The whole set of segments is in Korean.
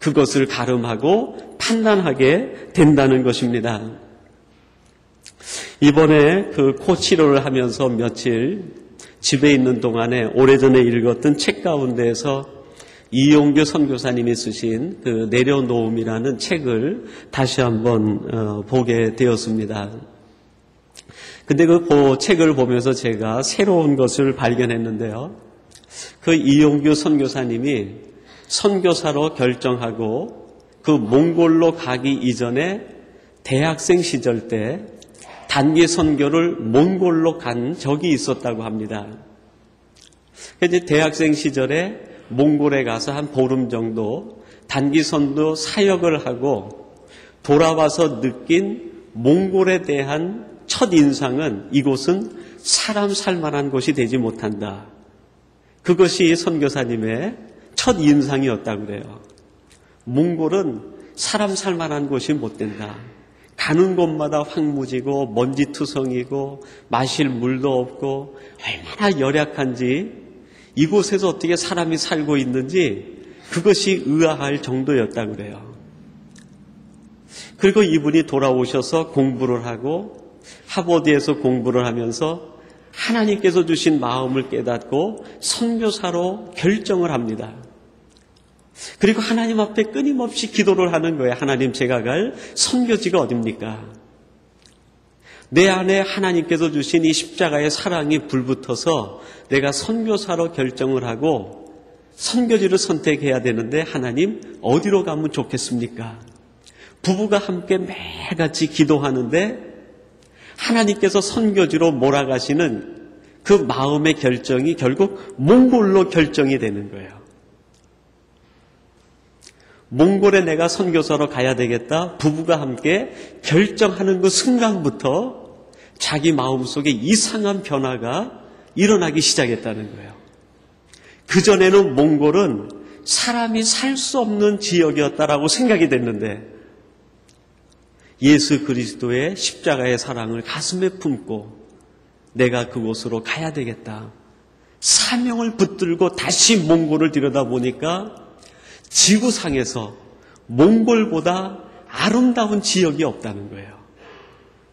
그것을 가름하고 판단하게 된다는 것입니다. 이번에 그 코 치료를 하면서 며칠 집에 있는 동안에 오래전에 읽었던 책 가운데에서 이용규 선교사님이 쓰신 그 내려놓음이라는 책을 다시 한번 보게 되었습니다. 근데 그 책을 보면서 제가 새로운 것을 발견했는데요. 그 이용규 선교사님이 선교사로 결정하고 그 몽골로 가기 이전에 대학생 시절 때 단기 선교를 몽골로 간 적이 있었다고 합니다. 그래서 대학생 시절에 몽골에 가서 한 보름 정도 단기 선교 사역을 하고 돌아와서 느낀 몽골에 대한 첫 인상은 이곳은 사람 살만한 곳이 되지 못한다. 그것이 선교사님의 첫 인상이었다고 그래요. 몽골은 사람 살만한 곳이 못 된다. 가는 곳마다 황무지고 먼지투성이고 마실 물도 없고 얼마나 열악한지 이곳에서 어떻게 사람이 살고 있는지 그것이 의아할 정도였다고 그래요. 그리고 이분이 돌아오셔서 공부를 하고 하버드에서 공부를 하면서 하나님께서 주신 마음을 깨닫고 선교사로 결정을 합니다. 그리고 하나님 앞에 끊임없이 기도를 하는 거예요. 하나님, 제가 갈 선교지가 어딥니까? 내 안에 하나님께서 주신 이 십자가의 사랑이 불붙어서 내가 선교사로 결정을 하고 선교지를 선택해야 되는데 하나님, 어디로 가면 좋겠습니까? 부부가 함께 매일같이 기도하는데 하나님께서 선교지로 몰아가시는 그 마음의 결정이 결국 몽골로 결정이 되는 거예요. 몽골에 내가 선교사로 가야 되겠다. 부부가 함께 결정하는 그 순간부터 자기 마음속에 이상한 변화가 일어나기 시작했다는 거예요. 그전에는 몽골은 사람이 살 수 없는 지역이었다라고 생각이 됐는데 예수 그리스도의 십자가의 사랑을 가슴에 품고 내가 그곳으로 가야 되겠다. 사명을 붙들고 다시 몽골을 들여다보니까 지구상에서 몽골보다 아름다운 지역이 없다는 거예요.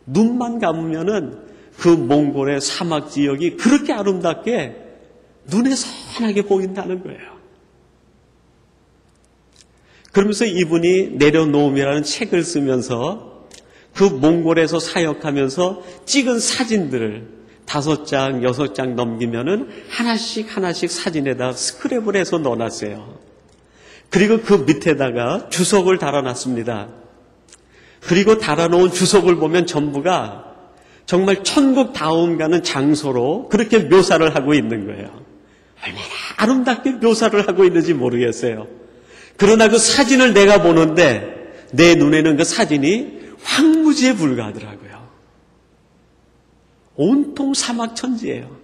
눈만 감으면은 그 몽골의 사막 지역이 그렇게 아름답게 눈에 선하게 보인다는 거예요. 그러면서 이분이 내려놓음이라는 책을 쓰면서 그 몽골에서 사역하면서 찍은 사진들을 5장, 6장 넘기면은 하나씩 사진에다 스크랩을 해서 넣어놨어요. 그리고 그 밑에다가 주석을 달아놨습니다. 그리고 달아놓은 주석을 보면 전부가 정말 천국 다음 가는 장소로 그렇게 묘사를 하고 있는 거예요. 얼마나 아름답게 묘사를 하고 있는지 모르겠어요. 그러나 그 사진을 내가 보는데 내 눈에는 그 사진이 황무지에 불과하더라고요. 온통 사막 천지예요.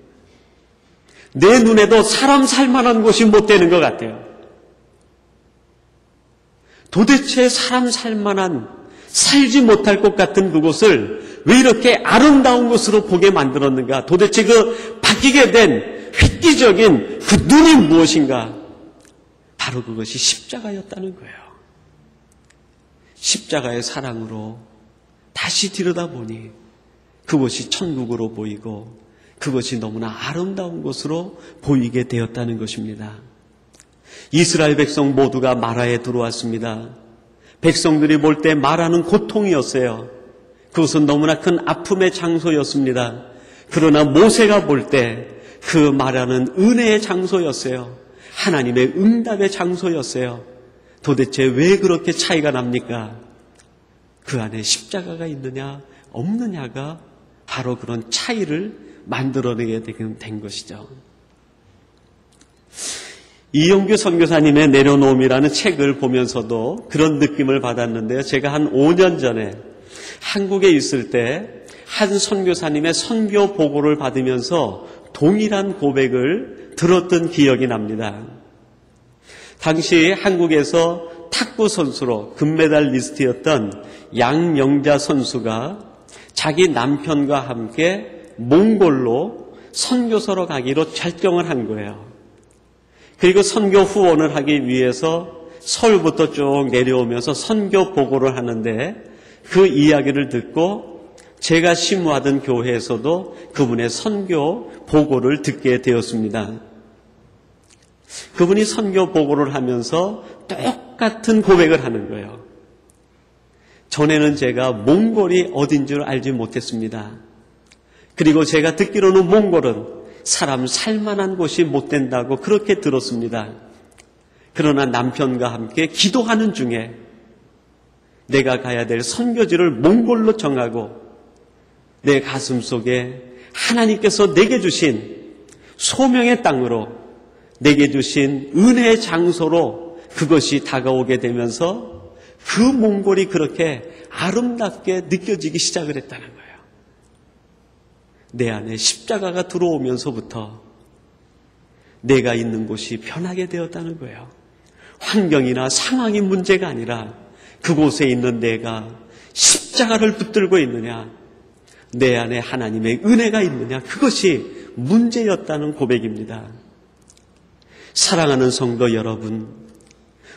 내 눈에도 사람 살만한 곳이 못 되는 것 같아요. 도대체 사람 살만한, 살지 못할 것 같은 그곳을 왜 이렇게 아름다운 곳으로 보게 만들었는가? 도대체 그 바뀌게 된 획기적인 그 눈이 무엇인가? 바로 그것이 십자가였다는 거예요. 십자가의 사랑으로 다시 들여다보니 그것이 천국으로 보이고 그것이 너무나 아름다운 곳으로 보이게 되었다는 것입니다. 이스라엘 백성 모두가 마라에 들어왔습니다. 백성들이 볼 때 마라는 고통이었어요. 그것은 너무나 큰 아픔의 장소였습니다. 그러나 모세가 볼 때 그 마라는 은혜의 장소였어요. 하나님의 응답의 장소였어요. 도대체 왜 그렇게 차이가 납니까? 그 안에 십자가가 있느냐 없느냐가 바로 그런 차이를 만들어내게 된 것이죠. 이용규 선교사님의 내려놓음이라는 책을 보면서도 그런 느낌을 받았는데요. 제가 한 5년 전에 한국에 있을 때 한 선교사님의 선교 보고를 받으면서 동일한 고백을 들었던 기억이 납니다. 당시 한국에서 탁구 선수로 금메달리스트였던 양영자 선수가 자기 남편과 함께 몽골로 선교사로 가기로 결정을 한 거예요. 그리고 선교 후원을 하기 위해서 서울부터 쭉 내려오면서 선교 보고를 하는데 그 이야기를 듣고 제가 심우하던 교회에서도 그분의 선교 보고를 듣게 되었습니다. 그분이 선교 보고를 하면서 똑같은 고백을 하는 거예요. 전에는 제가 몽골이 어딘 줄 알지 못했습니다. 그리고 제가 듣기로는 몽골은 사람 살만한 곳이 못 된다고 그렇게 들었습니다. 그러나 남편과 함께 기도하는 중에 내가 가야 될 선교지를 몽골로 정하고 내 가슴 속에 하나님께서 내게 주신 소명의 땅으로 내게 주신 은혜의 장소로 그것이 다가오게 되면서 그 몽골이 그렇게 아름답게 느껴지기 시작을 했다는 거예요. 내 안에 십자가가 들어오면서부터 내가 있는 곳이 변하게 되었다는 거예요. 환경이나 상황이 문제가 아니라 그곳에 있는 내가 십자가를 붙들고 있느냐, 내 안에 하나님의 은혜가 있느냐, 그것이 문제였다는 고백입니다. 사랑하는 성도 여러분,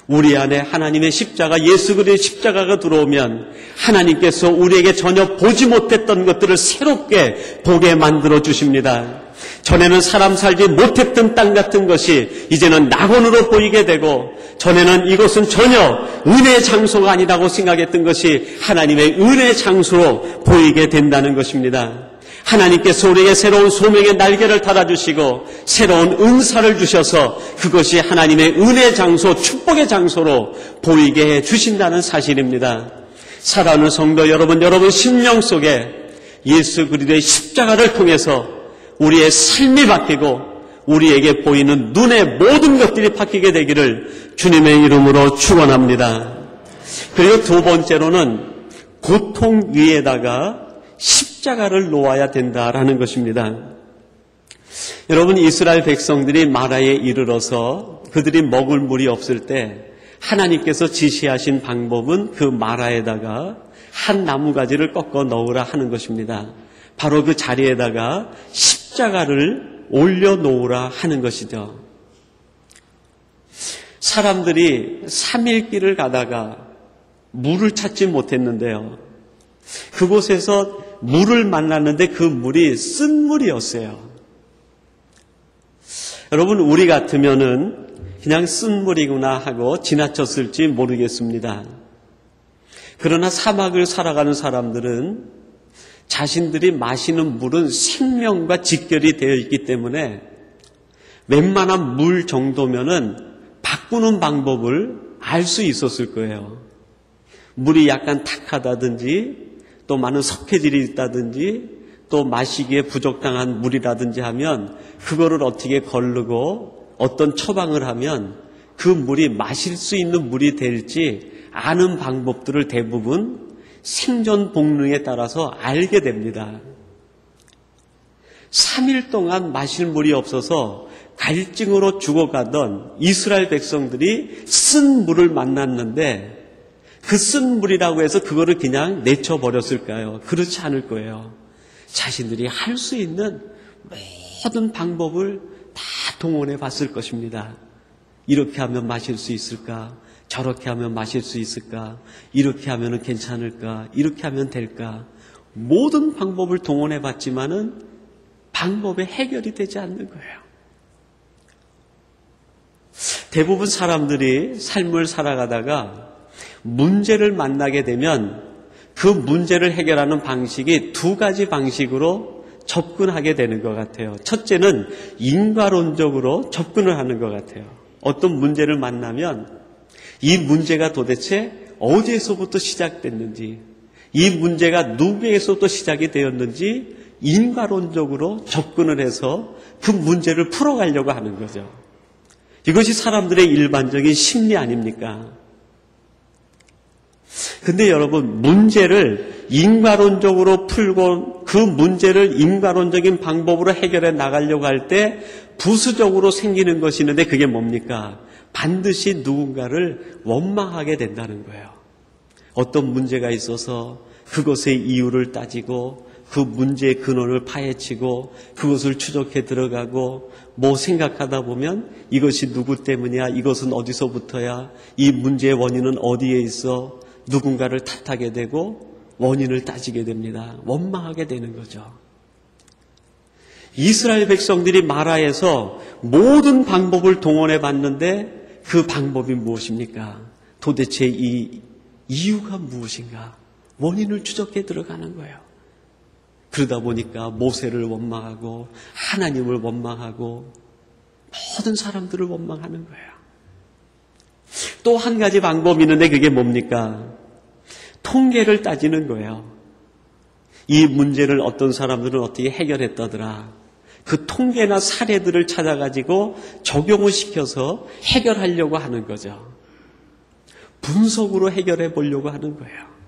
우리 안에 하나님의 십자가, 예수 그리스도의 십자가가 들어오면 하나님께서 우리에게 전혀 보지 못했던 것들을 새롭게 보게 만들어 주십니다. 전에는 사람 살지 못했던 땅 같은 것이 이제는 낙원으로 보이게 되고, 전에는 이것은 전혀 은혜의 장소가 아니라고 생각했던 것이 하나님의 은혜의 장소로 보이게 된다는 것입니다. 하나님께서 우리에게 새로운 소명의 날개를 달아주시고 새로운 은사를 주셔서 그것이 하나님의 은혜의 장소, 축복의 장소로 보이게 해주신다는 사실입니다. 사랑하는 성도 여러분, 여러분 심령 속에 예수 그리스도의 십자가를 통해서 우리의 삶이 바뀌고 우리에게 보이는 눈의 모든 것들이 바뀌게 되기를 주님의 이름으로 축원합니다. 그리고 두 번째로는 고통 위에다가 십자가를 놓아야 된다라는 것입니다. 여러분, 이스라엘 백성들이 마라에 이르러서 그들이 먹을 물이 없을 때 하나님께서 지시하신 방법은 그 마라에다가 한 나무가지를 꺾어 넣으라 하는 것입니다. 바로 그 자리에다가 십자가를 올려놓으라 하는 것이죠. 사람들이 3일 길을 가다가 물을 찾지 못했는데요. 그곳에서 물을 만났는데 그 물이 쓴 물이었어요. 여러분, 우리 같으면은 그냥 쓴 물이구나 하고 지나쳤을지 모르겠습니다. 그러나 사막을 살아가는 사람들은 자신들이 마시는 물은 생명과 직결이 되어 있기 때문에 웬만한 물 정도면은 바꾸는 방법을 알 수 있었을 거예요. 물이 약간 탁하다든지 또 많은 석회질이 있다든지 또 마시기에 부족당한 물이라든지 하면 그거를 어떻게 거르고 어떤 처방을 하면 그 물이 마실 수 있는 물이 될지 아는 방법들을 대부분 생존 본능에 따라서 알게 됩니다. 3일 동안 마실 물이 없어서 갈증으로 죽어가던 이스라엘 백성들이 쓴 물을 만났는데 그 쓴 물이라고 해서 그거를 그냥 내쳐버렸을까요? 그렇지 않을 거예요. 자신들이 할 수 있는 모든 방법을 다 동원해 봤을 것입니다. 이렇게 하면 마실 수 있을까? 저렇게 하면 마실 수 있을까? 이렇게 하면 괜찮을까? 이렇게 하면 될까? 모든 방법을 동원해 봤지만은 방법에 해결이 되지 않는 거예요. 대부분 사람들이 삶을 살아가다가 문제를 만나게 되면 그 문제를 해결하는 방식이 두 가지 방식으로 접근하게 되는 것 같아요. 첫째는 인과론적으로 접근을 하는 것 같아요. 어떤 문제를 만나면 이 문제가 도대체 어디에서부터 시작됐는지, 이 문제가 누구에서부터 시작이 되었는지 인과론적으로 접근을 해서 그 문제를 풀어가려고 하는 거죠. 이것이 사람들의 일반적인 심리 아닙니까? 근데 여러분, 문제를 인과론적으로 풀고 그 문제를 인과론적인 방법으로 해결해 나가려고 할 때 부수적으로 생기는 것이 있는데 그게 뭡니까? 반드시 누군가를 원망하게 된다는 거예요. 어떤 문제가 있어서 그것의 이유를 따지고 그 문제의 근원을 파헤치고 그것을 추적해 들어가고 뭐 생각하다 보면 이것이 누구 때문이야? 이것은 어디서부터야? 이 문제의 원인은 어디에 있어? 누군가를 탓하게 되고 원인을 따지게 됩니다. 원망하게 되는 거죠. 이스라엘 백성들이 마라에서 모든 방법을 동원해 봤는데 그 방법이 무엇입니까? 도대체 이 이유가 무엇인가? 원인을 추적해 들어가는 거예요. 그러다 보니까 모세를 원망하고 하나님을 원망하고 모든 사람들을 원망하는 거예요. 또 한 가지 방법이 있는데 그게 뭡니까? 통계를 따지는 거예요. 이 문제를 어떤 사람들은 어떻게 해결했다더라. 그 통계나 사례들을 찾아가지고 적용을 시켜서 해결하려고 하는 거죠. 분석으로 해결해 보려고 하는 거예요.